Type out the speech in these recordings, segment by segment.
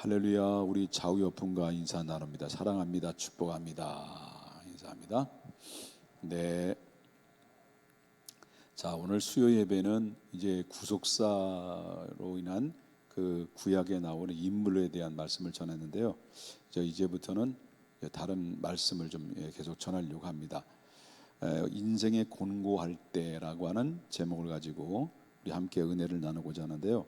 할렐루야. 우리 좌우 옆분과 인사 나눕니다. 사랑합니다. 축복합니다. 인사합니다. 네. 자, 오늘 수요 예배는 이제 구속사로 인한 그 구약에 나오는 인물에 대한 말씀을 전했는데요. 이제부터는 다른 말씀을 좀 계속 전하려고 합니다. 인생의 곤고할 때라고 하는 제목을 가지고 우리 함께 은혜를 나누고자 하는데요.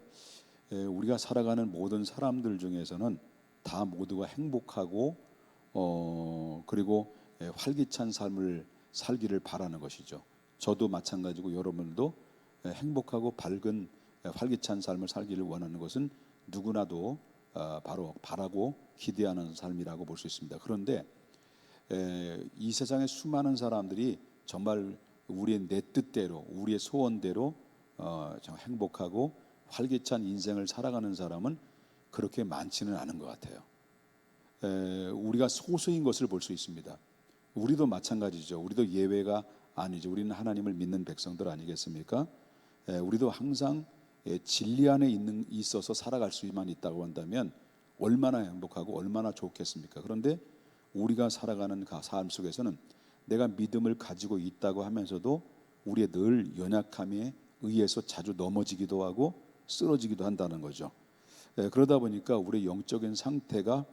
우리가 살아가는 모든 사람들 중에서는 다 모두가 행복하고 그리고 활기찬 삶을 살기를 바라는 것이죠. 저도 마찬가지고 여러분들도 행복하고 밝은 활기찬 삶을 살기를 원하는 것은 누구나도 바로 바라고 기대하는 삶이라고 볼 수 있습니다. 그런데 이 세상의 수많은 사람들이 정말 우리의 내 뜻대로 우리의 소원대로 정말 행복하고 활기찬 인생을 살아가는 사람은 그렇게 많지는 않은 것 같아요. 우리가 소수인 것을 볼 수 있습니다. 우리도 마찬가지죠. 우리도 예외가 아니죠. 우리는 하나님을 믿는 백성들 아니겠습니까? 우리도 항상 진리 안에 있어서 살아갈 수만 있다고 한다면 얼마나 행복하고 얼마나 좋겠습니까? 그런데 우리가 살아가는 삶 속에서는 내가 믿음을 가지고 있다고 하면서도 우리의 늘 연약함에 의해서 자주 넘어지기도 하고 쓰러지기도 한다는 거죠. 그러다 보니까 우리의 영적인 상태가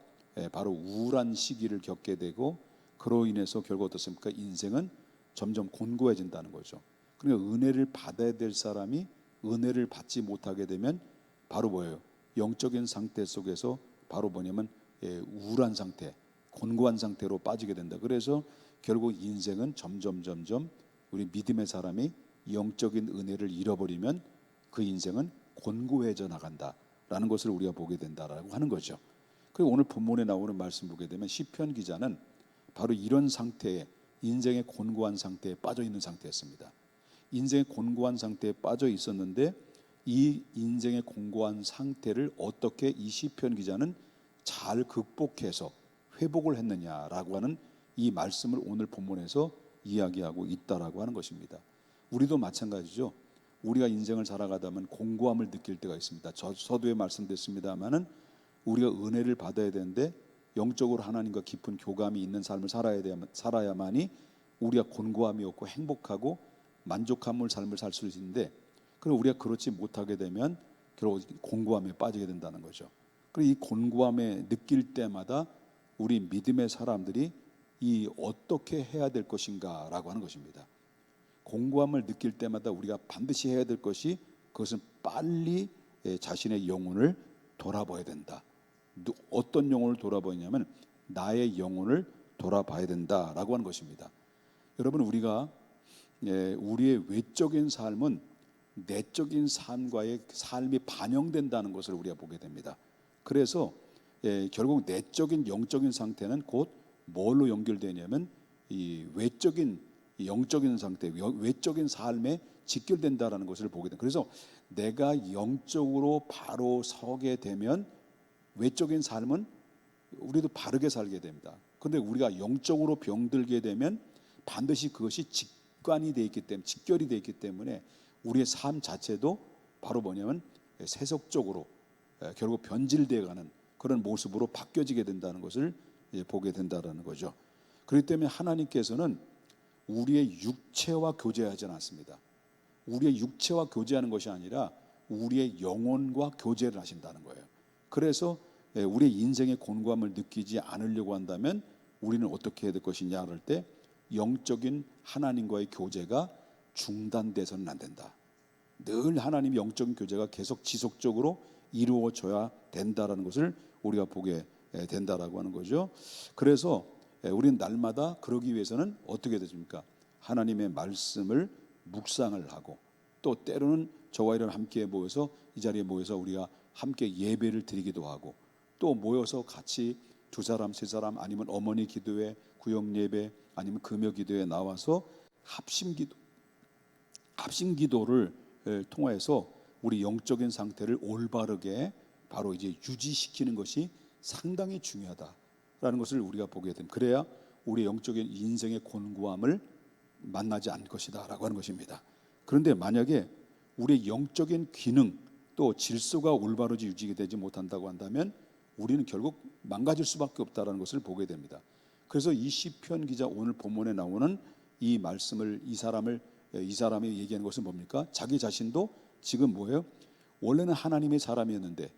바로 우울한 시기를 겪게 되고 그로 인해서 결국 어떻습니까? 인생은 점점 곤고해진다는 거죠. 그러니까 은혜를 받아야 될 사람이 은혜를 받지 못하게 되면 바로 뭐예요? 영적인 상태 속에서 바로 뭐냐면 우울한 상태, 곤고한 상태로 빠지게 된다. 그래서 결국 인생은 점점 우리 믿음의 사람이 영적인 은혜를 잃어버리면 그 인생은 곤고해져 나간다라는 것을 우리가 보게 된다라고 하는 거죠. 그리고 오늘 본문에 나오는 말씀 보게 되면 시편 기자는 바로 이런 상태에 인생의 곤고한 상태에 빠져 있는 상태였습니다. 인생의 곤고한 상태에 빠져 있었는데 이 인생의 곤고한 상태를 어떻게 이 시편 기자는 잘 극복해서 회복을 했느냐라고 하는 이 말씀을 오늘 본문에서 이야기하고 있다라고 하는 것입니다. 우리도 마찬가지죠. 우리가 인생을 살아가다 보면 공고함을 느낄 때가 있습니다. 서두에 말씀드렸습니다마는 우리가 은혜를 받아야 되는데 영적으로 하나님과 깊은 교감이 있는 삶을 살아야만이 우리가 곤고함이 없고 행복하고 만족함을 삶을 살 수 있는데 그럼 우리가 그렇지 못하게 되면 결국 곤고함에 빠지게 된다는 거죠. 그리고 이 곤고함에 느낄 때마다 우리 믿음의 사람들이 이 어떻게 해야 될 것인가라고 하는 것입니다. 공고함을 느낄 때마다 우리가 반드시 해야 될 것이 그것은 빨리 자신의 영혼을 돌아봐야 된다. 어떤 영혼을 돌아보냐면 나의 영혼을 돌아봐야 된다라고 하는 것입니다. 여러분 우리가 우리의 외적인 삶은 내적인 삶과의 삶이 반영된다는 것을 우리가 보게 됩니다. 그래서 결국 내적인 영적인 상태는 곧 뭘로 연결되냐면 이 외적인 영적인 상태, 외적인 삶에 직결된다라는 것을 보게 됩니다. 그래서 내가 영적으로 바로 서게 되면 외적인 삶은 우리도 바르게 살게 됩니다. 그런데 우리가 영적으로 병들게 되면 반드시 그것이 직관이 되어 있기 때문에 직결이 되어 있기 때문에 우리의 삶 자체도 바로 뭐냐면 세속적으로 결국 변질되어가는 그런 모습으로 바뀌어지게 된다는 것을 보게 된다는 거죠. 그렇기 때문에 하나님께서는 우리의 육체와 교제하지는 않습니다. 우리의 육체와 교제하는 것이 아니라 우리의 영혼과 교제를 하신다는 거예요. 그래서 우리의 인생의 곤고함을 느끼지 않으려고 한다면 우리는 어떻게 해야 될 것이냐 할 때 영적인 하나님과의 교제가 중단돼서는 안 된다. 늘 하나님의 영적인 교제가 계속 지속적으로 이루어져야 된다라는 것을 우리가 보게 된다라고 하는 거죠. 그래서 우리는 날마다 그러기 위해서는 어떻게 되십니까? 하나님의 말씀을 묵상을 하고 또 때로는 저와 이런 함께 모여서 이 자리에 모여서 우리가 함께 예배를 드리기도 하고 또 모여서 같이 두 사람 세 사람 아니면 어머니 기도회 구역 예배 아니면 금요 기도에 나와서 합심기도를 통해서 우리 영적인 상태를 올바르게 바로 이제 유지시키는 것이 상당히 중요하다라는 것을 우리가 보게 됩니다. 그래야 우리 영적인 인생의 곤고함을 만나지 않을 것이다라고 하는 것입니다. 그런데 만약에 우리의 영적인 기능 또 질서가 올바르지 유지되지 못한다고 한다면 우리는 결국 망가질 수밖에 없다라는 것을 보게 됩니다. 그래서 이 시편 기자 오늘 본문에 나오는 이 말씀을 이 사람이 얘기하는 것은 뭡니까? 자기 자신도 지금 뭐예요? 원래는 하나님의 사람이었는데,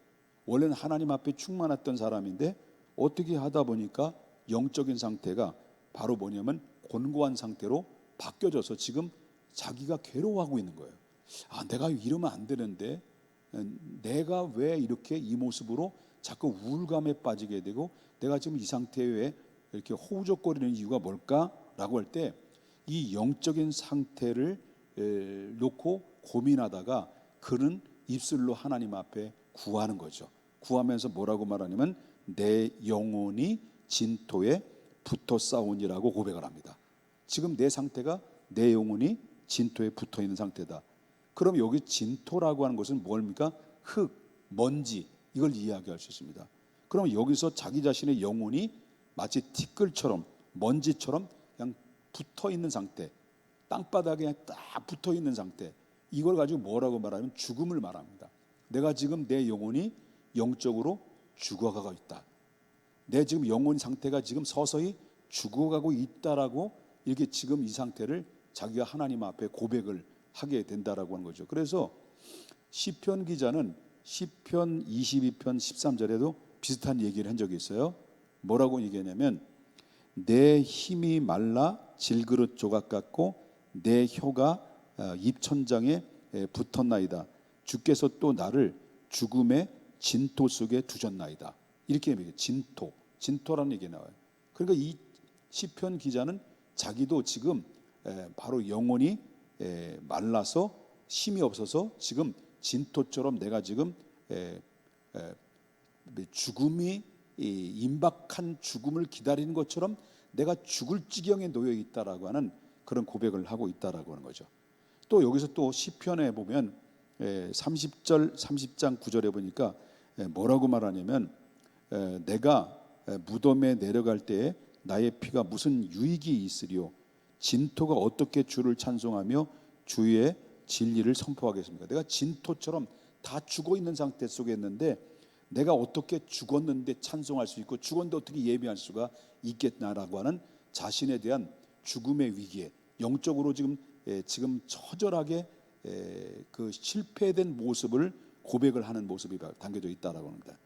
원래는 하나님 앞에 충만했던 사람인데 어떻게 하다 보니까 영적인 상태가 바로 뭐냐면 곤고한 상태로 바뀌어져서 지금 자기가 괴로워하고 있는 거예요. 내가 이러면 안 되는데, 내가 왜 이렇게 이 모습으로 자꾸 우울감에 빠지게 되고 내가 지금 이 상태에 이렇게 허우적거리는 이유가 뭘까라고 할 때 이 영적인 상태를 놓고 고민하다가 그는 입술로 하나님 앞에 구하는 거죠. 구하면서 뭐라고 말하냐면 내 영혼이 진토에 붙어 싸우니라고 고백을 합니다. 지금 내 상태가 내 영혼이 진토에 붙어 있는 상태다. 그럼 여기 진토라고 하는 것은 뭡니까? 흙, 먼지, 이걸 이야기할 수 있습니다. 그럼 여기서 자기 자신의 영혼이 마치 티끌처럼 먼지처럼 그냥 붙어 있는 상태, 땅바닥에 그냥 딱 붙어 있는 상태, 이걸 가지고 뭐라고 말하면 죽음을 말합니다. 내가 지금 내 영혼이 영적으로 죽어가고 있다. 내 지금 영혼 상태가 지금 서서히 죽어가고 있다라고 이렇게 지금 이 상태를 자기가 하나님 앞에 고백을 하게 된다라고 하는 거죠. 그래서 시편 기자는 시편 22편 13절에도 비슷한 얘기를 한 적이 있어요. 뭐라고 얘기하냐면 내 힘이 말라 질그릇 조각 같고 내 혀가 입천장에 붙었나이다. 주께서 또 나를 죽음의 진토 속에 두셨나이다. 이렇게 얘기해요. 진토라는 얘기 나와요. 그러니까 이 시편 기자는 자기도 지금 바로 영혼이 말라서 힘이 없어서 지금 진토처럼 내가 지금 죽음이 임박한 죽음을 기다리는 것처럼 내가 죽을 지경에 놓여 있다라고 하는 그런 고백을 하고 있다라고 하는 거죠. 또 여기서 또 시편에 보면 30장 9절에 보니까 뭐라고 말하냐면 내가 무덤에 내려갈 때에 나의 피가 무슨 유익이 있으리요? 진토가 어떻게 주를 찬송하며 주의 진리를 선포하겠습니까? 내가 진토처럼 다 죽어 있는 상태 속에 있는데 내가 어떻게 죽었는데 찬송할 수 있고 죽었는데 어떻게 예배할 수가 있겠나라고 하는 자신에 대한 죽음의 위기에 영적으로 지금 처절하게 그 실패된 모습을 고백을 하는 모습이 담겨져 있다라고 합니다.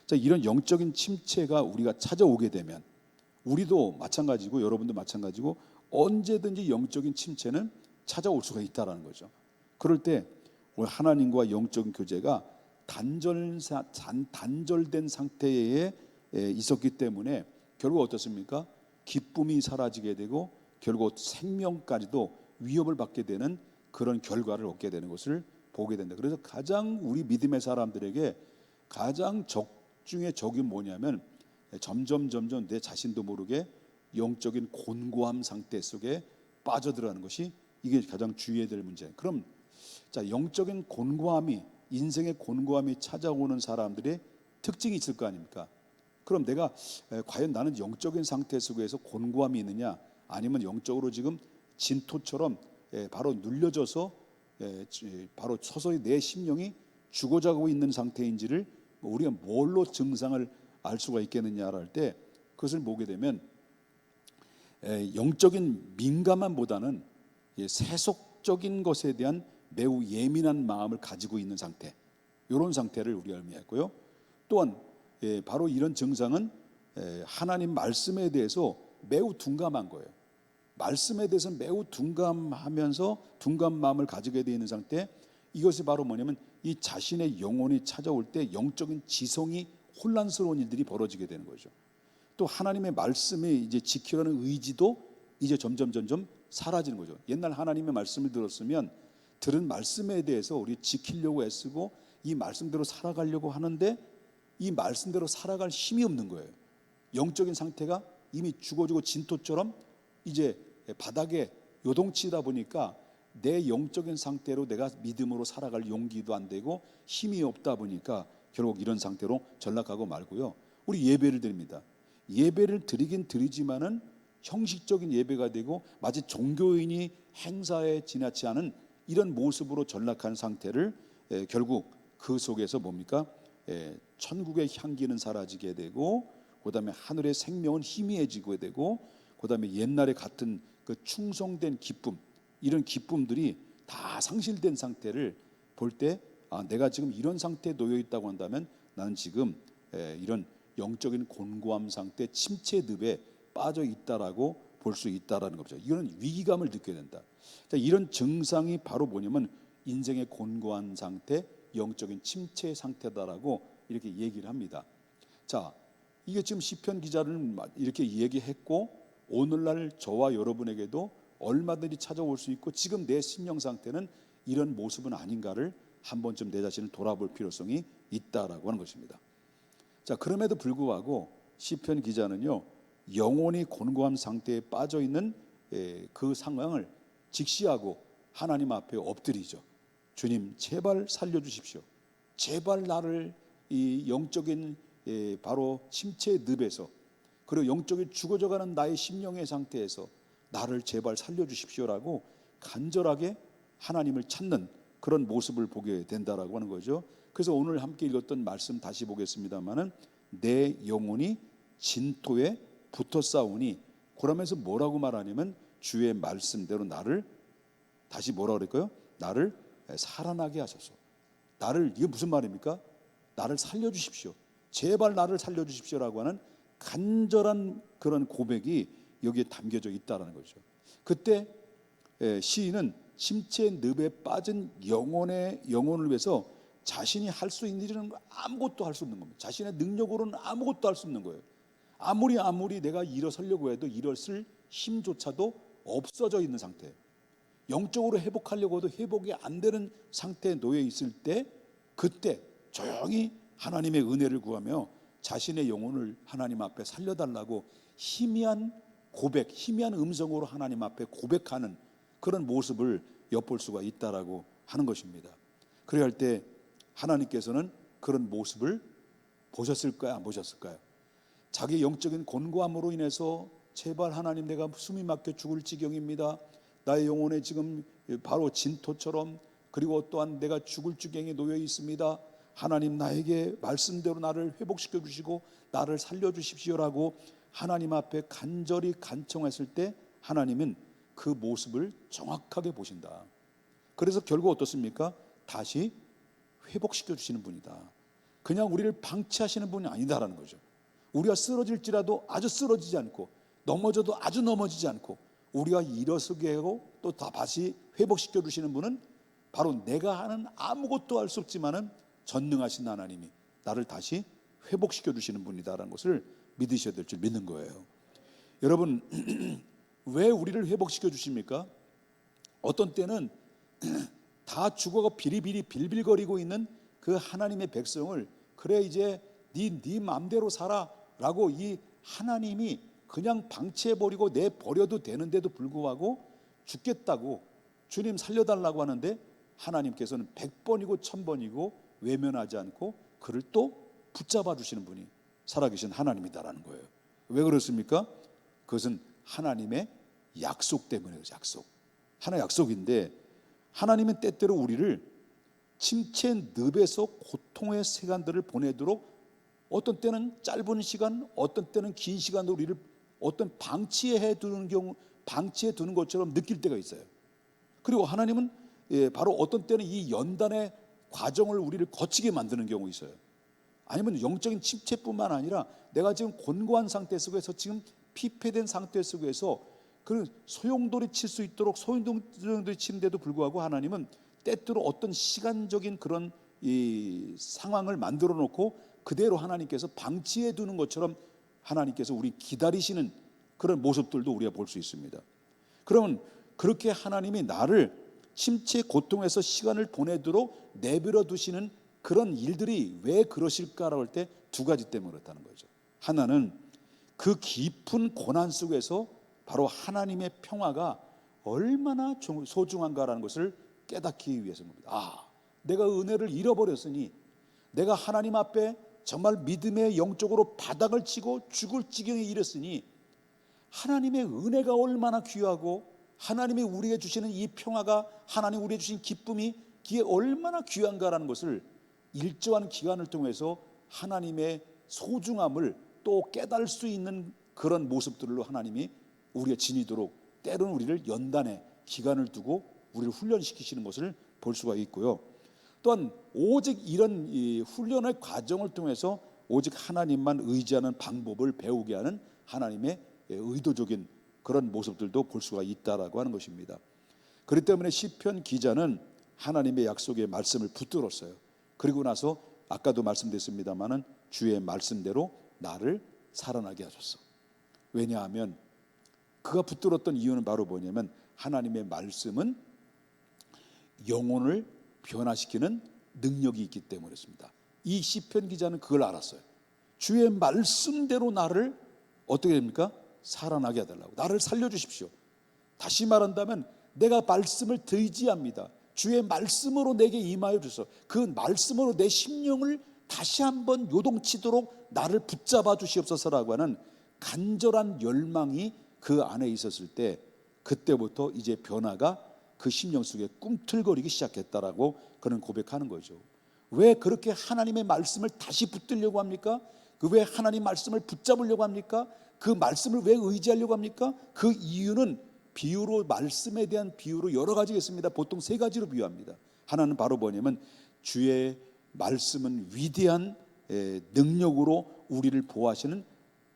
자, 이런 영적인 침체가 우리가 찾아오게 되면 우리도 마찬가지고 여러분도 마찬가지고 언제든지 영적인 침체는 찾아올 수가 있다라는 거죠. 그럴 때 하나님과 영적인 교제가 단절된 상태에 있었기 때문에 결국 어떻습니까? 기쁨이 사라지게 되고 결국 생명까지도 위협을 받게 되는 그런 결과를 얻게 되는 것을 보게 된다. 그래서 가장 우리 믿음의 사람들에게 가장 적 중에 적이 뭐냐면 점점 내 자신도 모르게 영적인 곤고함 상태 속에 빠져들어가는 것이 이게 가장 주의해야 될 문제예요. 그럼 자, 영적인 곤고함이 인생의 곤고함이 찾아오는 사람들의 특징이 있을 거 아닙니까? 그럼 내가 과연 나는 영적인 상태 속에서 곤고함이 있느냐 아니면 영적으로 지금 진토처럼 바로 눌려져서 바로 서서히 내 심령이 죽어가고 있는 상태인지를 우리가 뭘로 증상을 알 수가 있겠느냐를 할 때 그것을 보게 되면 영적인 민감함보다는 세속적인 것에 대한 매우 예민한 마음을 가지고 있는 상태, 이런 상태를 우리가 의미했고요. 또한 바로 이런 증상은 하나님 말씀에 대해서 매우 둔감한 거예요. 말씀에 대해서 매우 둔감하면서 둔감 마음을 가지게 되어 있는 상태, 이것이 바로 뭐냐면 이 자신의 영혼이 찾아올 때 영적인 지성이 혼란스러운 일들이 벌어지게 되는 거죠. 또 하나님의 말씀에 이제 지키려는 의지도 이제 점점 사라지는 거죠. 옛날 하나님의 말씀을 들었으면 들은 말씀에 대해서 우리 지키려고 애쓰고 이 말씀대로 살아가려고 하는데 이 말씀대로 살아갈 힘이 없는 거예요. 영적인 상태가 이미 죽어지고 진토처럼 이제 바닥에 요동치다 보니까 내 영적인 상태로 내가 믿음으로 살아갈 용기도 안 되고 힘이 없다 보니까 결국 이런 상태로 전락하고 말고요. 우리 예배를 드립니다. 예배를 드리긴 드리지만은 형식적인 예배가 되고 마치 종교인이 행사에 지나치 않은 이런 모습으로 전락한 상태를 결국 그 속에서 뭡니까? 천국의 향기는 사라지게 되고, 그다음에 하늘의 생명은 희미해지게 되고, 그다음에 옛날에 같은 그 충성된 기쁨, 이런 기쁨들이 다 상실된 상태를 볼 때, 내가 지금 이런 상태에 놓여 있다고 한다면 나는 지금 이런 영적인 곤고함 상태, 침체 늪에 빠져 있다라고 볼 수 있다라는 거죠. 이거는 위기감을 느껴야 된다. 자, 이런 증상이 바로 뭐냐면 인생의 곤고한 상태, 영적인 침체 상태다라고 이렇게 얘기를 합니다. 자, 이게 지금 시편 기자는 이렇게 얘기했고, 오늘날 저와 여러분에게도 얼마든지 찾아올 수 있고, 지금 내 심령 상태는 이런 모습은 아닌가를 한 번쯤 내 자신을 돌아볼 필요성이 있다라고 하는 것입니다. 자, 그럼에도 불구하고 시편 기자는요, 영혼이 곤고한 상태에 빠져 있는 그 상황을 직시하고 하나님 앞에 엎드리죠. 주님, 제발 살려주십시오. 제발 나를 이 영적인 바로 침체의 늪에서, 그리고 영적인 죽어져가는 나의 심령의 상태에서 나를 제발 살려주십시오라고 간절하게 하나님을 찾는 그런 모습을 보게 된다라고 하는 거죠. 그래서 오늘 함께 읽었던 말씀 다시 보겠습니다마는, 내 영혼이 진토에 붙어 싸우니, 그러면서 뭐라고 말하냐면 주의 말씀대로 나를, 다시 뭐라 그럴까요? 나를 살아나게 하소서. 나를, 이게 무슨 말입니까? 나를 살려주십시오. 제발 나를 살려주십시오라고 하는 간절한 그런 고백이 여기에 담겨져 있다는 거죠. 그때 시인은 침체 늪에 빠진 영혼을 위해서 자신이 할 수 있는 일은 아무것도 할 수 없는 겁니다. 자신의 능력으로는 아무것도 할 수 없는 거예요. 아무리 내가 일어서려고 해도 일어설 힘조차도 없어져 있는 상태, 영적으로 회복하려고 해도 회복이 안 되는 상태에 놓여 있을 때, 그때 조용히 하나님의 은혜를 구하며 자신의 영혼을 하나님 앞에 살려달라고 희미한 고백, 희미한 음성으로 하나님 앞에 고백하는 그런 모습을 엿볼 수가 있다라고 하는 것입니다. 그래야 할 때 하나님께서는 그런 모습을 보셨을까요? 안 보셨을까요? 자기 영적인 곤고함으로 인해서 제발 하나님, 내가 숨이 막혀 죽을 지경입니다. 나의 영혼에 지금 바로 진토처럼, 그리고 또한 내가 죽을 지경에 놓여 있습니다. 하나님, 나에게 말씀대로 나를 회복시켜 주시고 나를 살려 주십시오라고 하나님 앞에 간절히 간청했을 때 하나님은 그 모습을 정확하게 보신다. 그래서 결국 어떻습니까? 다시 회복시켜 주시는 분이다. 그냥 우리를 방치하시는 분이 아니다라는 거죠. 우리가 쓰러질지라도 아주 쓰러지지 않고, 넘어져도 아주 넘어지지 않고, 우리가 일어서게 하고 또 다시 회복시켜 주시는 분은 바로 내가 하는 아무것도 할 수 없지만은 전능하신 하나님이 나를 다시 회복시켜 주시는 분이다라는 것을 믿으셔야 될 줄 믿는 거예요. 여러분, 왜 우리를 회복시켜 주십니까? 어떤 때는 다 죽어가 비리비리 빌빌거리고 있는 그 하나님의 백성을, 그래 이제 네 마음대로 살아라고 이 하나님이 그냥 방치해버리고 내버려도 되는데도 불구하고 죽겠다고 주님 살려달라고 하는데, 하나님께서는 100번이고 1000번이고 외면하지 않고 그를 또 붙잡아 주시는 분이 살아계신 하나님이다라는 거예요. 왜 그렇습니까? 그것은 하나님의 약속 때문에, 약속. 하나의 약속인데, 하나님은 때때로 우리를 침체 늪에서 고통의 시간들을 보내도록, 어떤 때는 짧은 시간, 어떤 때는 긴 시간으로 우리를 어떤 방치해 두는 경우, 방치해 두는 것처럼 느낄 때가 있어요. 그리고 하나님은 바로 어떤 때는 이 연단의 과정을 우리를 거치게 만드는 경우 있어요. 아니면 영적인 침체뿐만 아니라 내가 지금 곤고한 상태 속에서, 지금 피폐된 상태 속에서 그 소용돌이 칠 수 있도록 소용돌이 치는데도 불구하고 하나님은 때때로 어떤 시간적인 그런 이 상황을 만들어 놓고 그대로 하나님께서 방치해 두는 것처럼 하나님께서 우리 기다리시는 그런 모습들도 우리가 볼 수 있습니다. 그러면 그렇게 하나님이 나를 침체 고통에서 시간을 보내도록 내버려 두시는 그런 일들이 왜 그러실까라고 할 때 두 가지 때문에 그렇다는 거죠. 하나는 그 깊은 고난 속에서 바로 하나님의 평화가 얼마나 소중한가라는 것을 깨닫기 위해서입니다. 내가 은혜를 잃어버렸으니, 내가 하나님 앞에 정말 믿음의 영적으로 바닥을 치고 죽을 지경에 이르렀으니, 하나님의 은혜가 얼마나 귀하고 하나님이 우리에게 주시는 이 평화가, 하나님 우리에게 주신 기쁨이 기에 얼마나 귀한가라는 것을 일정한 기간을 통해서 하나님의 소중함을 또 깨달을 수 있는 그런 모습들로 하나님이 우리가 지니도록 때로는 우리를 연단에 기간을 두고 우리를 훈련시키시는 것을 볼 수가 있고요. 또한 오직 이런 이 훈련의 과정을 통해서 오직 하나님만 의지하는 방법을 배우게 하는 하나님의 의도적인 그런 모습들도 볼 수가 있다라고 하는 것입니다. 그렇기 때문에 시편 기자는 하나님의 약속의 말씀을 붙들었어요. 그리고 나서 아까도 말씀드렸습니다마는 주의 말씀대로 나를 살아나게 하셨어. 왜냐하면 그가 붙들었던 이유는 바로 뭐냐면 하나님의 말씀은 영혼을 변화시키는 능력이 있기 때문이었습니다. 이 시편 기자는 그걸 알았어요. 주의 말씀대로 나를 어떻게 됩니까? 살아나게 해달라고. 나를 살려주십시오. 다시 말한다면 내가 말씀을 의지합니다. 주의 말씀으로 내게 임하여 주소서. 그 말씀으로 내 심령을 다시 한번 요동치도록 나를 붙잡아 주시옵소서라고 하는 간절한 열망이 그 안에 있었을 때, 그때부터 이제 변화가 그 심령 속에 꿈틀거리기 시작했다라고 그는 고백하는 거죠. 왜 그렇게 하나님의 말씀을 다시 붙들려고 합니까? 왜 하나님 말씀을 붙잡으려고 합니까? 그 말씀을 왜 의지하려고 합니까? 그 이유는 비유로, 말씀에 대한 비유로 여러 가지가 있습니다. 보통 세 가지로 비유합니다. 하나는 바로 뭐냐면 주의 말씀은 위대한 능력으로 우리를 보호하시는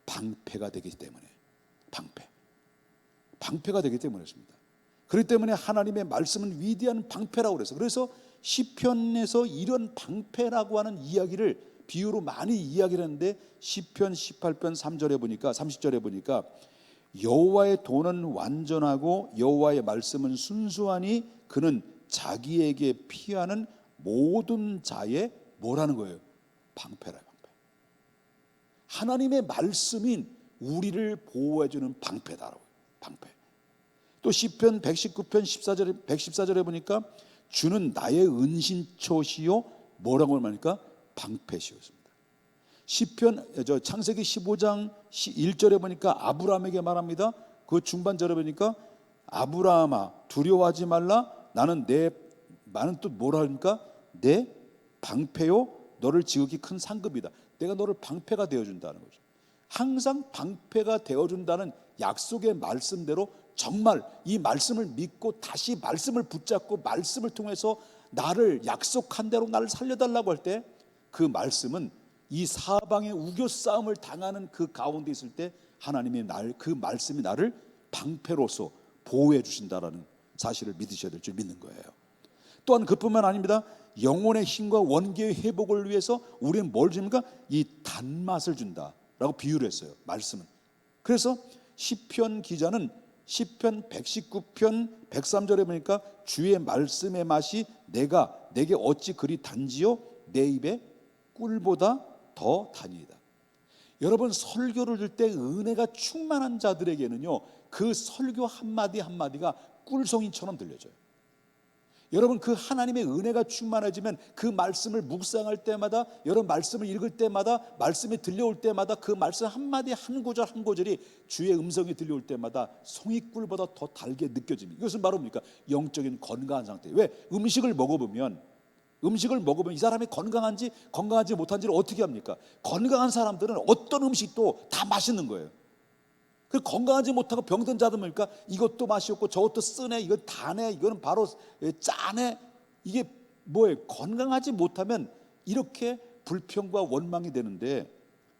방패가 되기 때문에, 방패가 되기 때문이었습니다. 그렇기 때문에 하나님의 말씀은 위대한 방패라고 그래서, 시편에서 이런 방패라고 하는 이야기를 비유로 많이 이야기를 했는데, 시편 18편 3절에 보니까, 30절에 보니까 여호와의 도는 완전하고 여호와의 말씀은 순수하니 그는 자기에게 피하는 모든 자의 뭐라는 거예요? 방패라. 방패. 하나님의 말씀인 우리를 보호해주는 방패다라고. 방패. 또 시편 119편 114절에 보니까 주는 나의 은신처시요 뭐라고 말하니까 방패시였습니다. 시편 창세기 15장 1절에 보니까 아브라함에게 말합니다. 그 중반절에 보니까 아브라함아 두려워하지 말라, 나는 또 뭐라 합니까? 내 방패요 너를 지극히 큰 상급이다. 내가 너를 방패가 되어준다는 거죠. 항상 방패가 되어준다는 약속의 말씀대로 정말 이 말씀을 믿고 다시 말씀을 붙잡고 말씀을 통해서 나를 약속한 대로 나를 살려달라고 할 때, 그 말씀은 이 사방의 우겨싸움을 당하는 그 가운데 있을 때 하나님의 그 말씀이 나를 방패로서 보호해 주신다라는 사실을 믿으셔야 될 줄 믿는 거예요. 또한 그뿐만 아닙니다. 영혼의 힘과 원기의 회복을 위해서 우리는 뭘 줍니까? 이 단맛을 준다라고 비유를 했어요. 말씀은. 그래서 시편 기자는 시편 119편 103절에 보니까 주의 말씀의 맛이 내게 어찌 그리 단지요 내 입에 꿀보다 더 다니이다. 여러분, 설교를 들 때 은혜가 충만한 자들에게는요 그 설교 한마디 한마디가 꿀송이처럼 들려져요. 여러분, 그 하나님의 은혜가 충만해지면 그 말씀을 묵상할 때마다, 여러분 말씀을 읽을 때마다, 말씀이 들려올 때마다 그 말씀 한마디 한 구절 한 구절이 주의 음성이 들려올 때마다 송이꿀보다 더 달게 느껴집니다. 이것은 바로 뭡니까? 영적인 건강한 상태. 왜? 음식을 먹어보면 이 사람이 건강한지 건강하지 못한지를 어떻게 합니까? 건강한 사람들은 어떤 음식도 다 맛있는 거예요. 그 건강하지 못하고 병든 자들 보니까 이것도 맛이 없고 저것도 쓰네, 이건 다네, 이거는 바로 짜네. 이게 뭐예요? 건강하지 못하면 이렇게 불평과 원망이 되는데,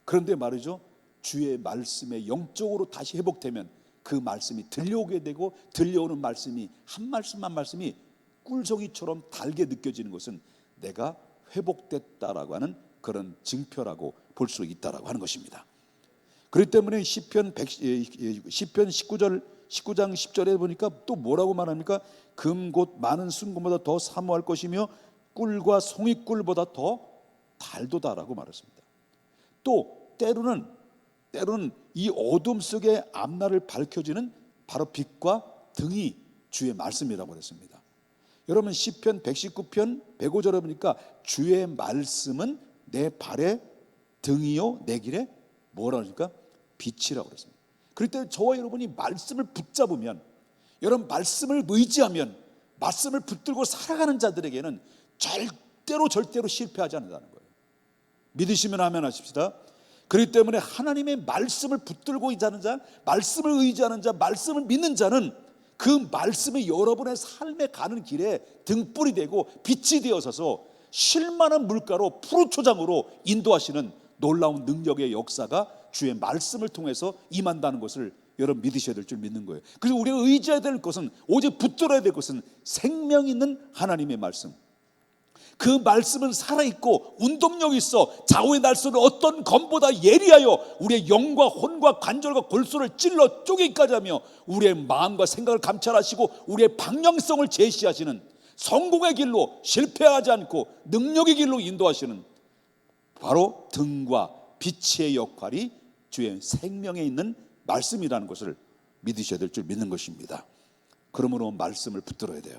그런데 말이죠, 주의 말씀에 영적으로 다시 회복되면 그 말씀이 들려오게 되고, 들려오는 말씀이 한 말씀 한 말씀이 꿀송이처럼 달게 느껴지는 것은 내가 회복됐다라고 하는 그런 증표라고 볼 수 있다라고 하는 것입니다. 그렇기 때문에 시편 19장 10절에 보니까 또 뭐라고 말합니까? 금 곧 많은 순금보다 더 사모할 것이며 꿀과 송이꿀보다 더 달도다라고 말했습니다. 또 때로는 이 어둠 속에 앞날을 밝혀지는 바로 빛과 등이 주의 말씀이라고 그랬습니다. 여러분, 시편 119편 105절에 보니까 주의 말씀은 내 발의 등이요 내 길에 뭐라 그러니까 빛이라고 그랬습니다. 그럴 때 저와 여러분이 말씀을 붙잡으면, 여러분 말씀을 의지하면, 말씀을 붙들고 살아가는 자들에게는 절대로 실패하지 않는다는 거예요. 믿으시면 아멘 하십시다. 그렇기 때문에 하나님의 말씀을 붙들고 있는 자, 말씀을 의지하는 자, 말씀을 믿는 자는 그 말씀이 여러분의 삶에 가는 길에 등불이 되고 빛이 되어서서 쉴만한 물가로 푸르초장으로 인도하시는 놀라운 능력의 역사가 주의 말씀을 통해서 임한다는 것을 여러분 믿으셔야 될 줄 믿는 거예요. 그래서 우리가 의지해야 될 것은, 오직 붙들어야 될 것은 생명 있는 하나님의 말씀. 그 말씀은 살아있고 운동력이 있어 좌우의 날쏘는 어떤 검보다 예리하여 우리의 영과 혼과 관절과 골수를 찔러 쪼개기까지 하며 우리의 마음과 생각을 감찰하시고 우리의 방향성을 제시하시는, 성공의 길로 실패하지 않고 능력의 길로 인도하시는 바로 등과 빛의 역할이 주의 생명에 있는 말씀이라는 것을 믿으셔야 될 줄 믿는 것입니다. 그러므로 말씀을 붙들어야 돼요.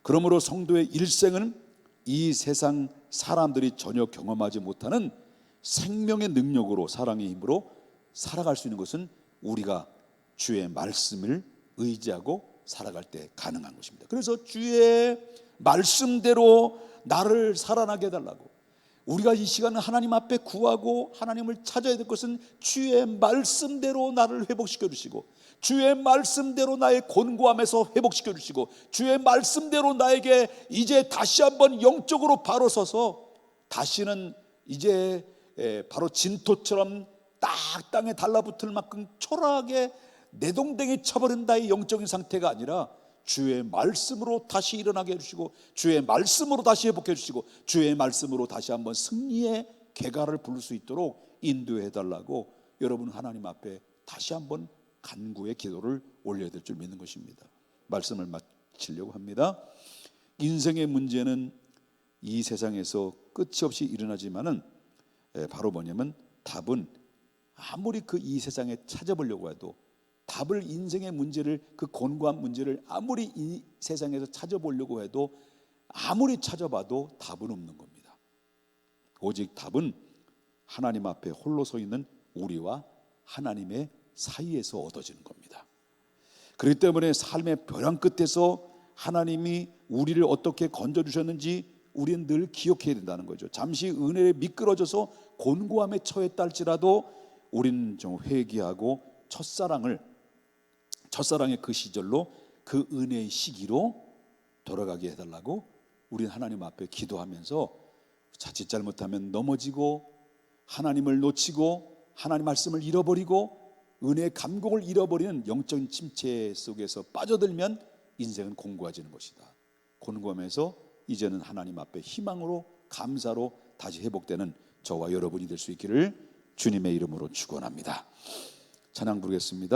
그러므로 성도의 일생은 이 세상 사람들이 전혀 경험하지 못하는 생명의 능력으로, 사랑의 힘으로 살아갈 수 있는 것은 우리가 주의 말씀을 의지하고 살아갈 때 가능한 것입니다. 그래서 주의 말씀대로 나를 살아나게 해달라고, 우리가 이 시간은 하나님 앞에 구하고 하나님을 찾아야 될 것은 주의 말씀대로 나를 회복시켜 주시고, 주의 말씀대로 나의 곤고함에서 회복시켜 주시고, 주의 말씀대로 나에게 이제 다시 한번 영적으로 바로 서서 다시는 이제 바로 진토처럼 딱 땅에 달라붙을 만큼 초라하게 내동댕이 쳐버린 나의 영적인 상태가 아니라 주의 말씀으로 다시 일어나게 해주시고, 주의 말씀으로 다시 회복해 주시고, 주의 말씀으로 다시 한번 승리의 개가를 부를 수 있도록 인도해 달라고 여러분 하나님 앞에 다시 한번 간구의 기도를 올려야 될 줄 믿는 것입니다. 말씀을 마치려고 합니다. 인생의 문제는 이 세상에서 끝이 없이 일어나지만은 바로 뭐냐면, 답은 아무리 그 이 세상에 찾아보려고 해도, 답을, 인생의 문제를, 그 곤고한 문제를 아무리 이 세상에서 찾아보려고 해도, 아무리 찾아봐도 답은 없는 겁니다. 오직 답은 하나님 앞에 홀로 서 있는 우리와 하나님의 사이에서 얻어지는 겁니다. 그렇기 때문에 삶의 벼랑 끝에서 하나님이 우리를 어떻게 건져주셨는지 우리는 늘 기억해야 된다는 거죠. 잠시 은혜에 미끄러져서 곤고함에 처했다 할지라도 우리는 좀 회개하고 첫사랑의 그 시절로, 그 은혜의 시기로 돌아가게 해달라고 우리는 하나님 앞에 기도하면서, 자칫 잘못하면 넘어지고 하나님을 놓치고 하나님 말씀을 잃어버리고 은혜의 감격을 잃어버리는 영적인 침체 속에서 빠져들면 인생은 곤고해지는 것이다. 곤고함에서 이제는 하나님 앞에 희망으로, 감사로 다시 회복되는 저와 여러분이 될 수 있기를 주님의 이름으로 축원합니다. 찬양 부르겠습니다.